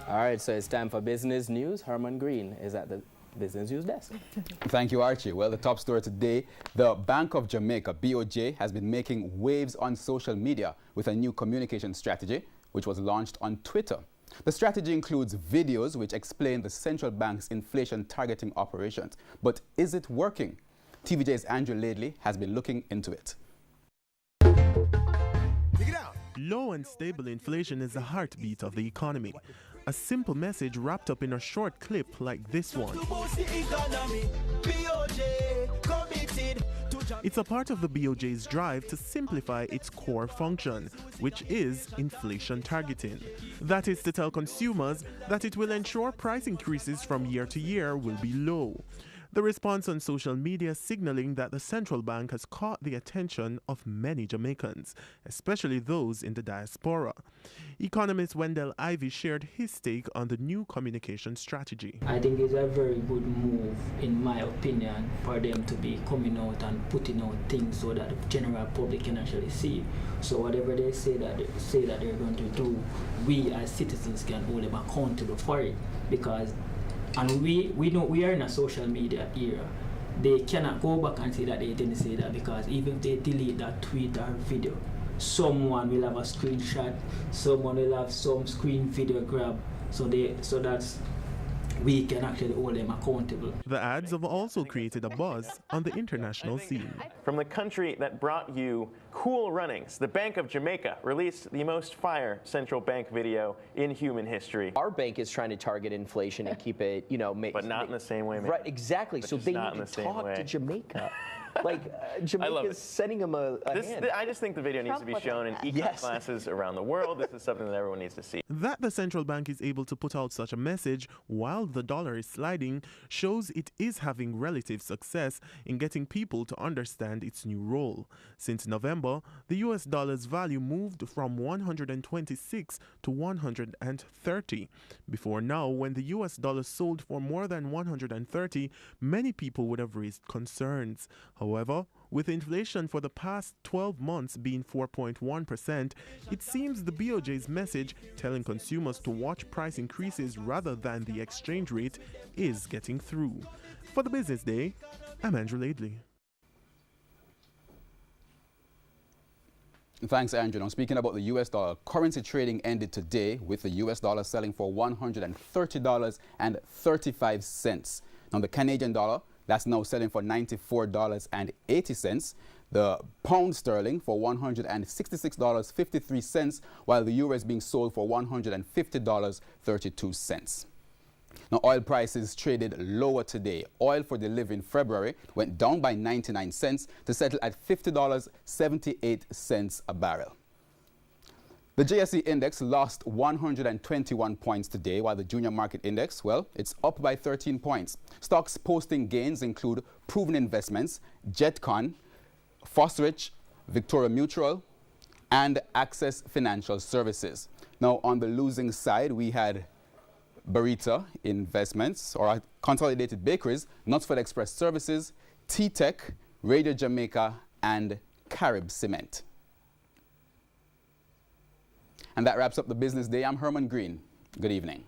All right, so it's time for business news. Herman Green is at the business news desk. Thank you, Archie. Well, the top story today, the Bank of Jamaica, BOJ, has been making waves on social media with a new communication strategy, which was launched on Twitter. The strategy includes videos which explain the central bank's inflation targeting operations. But is it working? TVJ's Andrew Laidley has been looking into it. Low and stable inflation is the heartbeat of the economy. A simple message wrapped up in a short clip like this one. It's a part of the BOJ's drive to simplify its core function, which is inflation targeting. That is to tell consumers that it will ensure price increases from year to year will be low. The response on social media signaling that the central bank has caught the attention of many Jamaicans, especially those in the diaspora. Economist Wendell Ivy shared his take on the new communication strategy. I think it's a very good move, in my opinion, for them to be coming out and putting out things so that the general public can actually see. So whatever they say that they're going to do, we as citizens can hold them accountable for it, because and we know we are in a social media era. They cannot go back and say that they didn't say that, because even if they delete that tweet or video, someone will have a screenshot, someone will have some screen video grab, so that's we can actually hold them accountable. The ads have also created a buzz on the international scene. From the country that brought you Cool Runnings, the Bank of Jamaica released the most fire central bank video in human history. Our bank is trying to target inflation and keep it, but not in the same way, man. Right, exactly. So they need to talk to Jamaica. Like, Jamaica is sending them a hand. I just think the video needs to be shown in econ classes around the world. This is something that everyone needs to see. That the central bank is able to put out such a message while the dollar is sliding shows it is having relative success in getting people to understand its new role. Since November, the US dollar's value moved from 126 to 130. Before now, when the US dollar sold for more than 130, many people would have raised concerns. However, with inflation for the past 12 months being 4.1%, it seems the BOJ's message telling consumers to watch price increases rather than the exchange rate is getting through. For the Business Day, I'm Andrew Laidley. Thanks, Andrew. Now, speaking about the US dollar, currency trading ended today with the US dollar selling for $130.35. Now, the Canadian dollar, that's now selling for $94.80. The pound sterling for $166.53, while the euro is being sold for $150.32. Now, oil prices traded lower today. Oil for delivery in February went down by 99 cents to settle at $50.78 a barrel. The JSE index lost 121 points today, while the junior market index, well, it's up by 13 points. Stocks posting gains include Proven Investments, Jetcon, Fosrich, Victoria Mutual, and Access Financial Services. Now, on the losing side, we had Barita Investments, or Consolidated Bakeries, Knutsford Express Services, T-Tech, Radio Jamaica, and Carib Cement. And that wraps up the Business Day. I'm Herman Green. Good evening.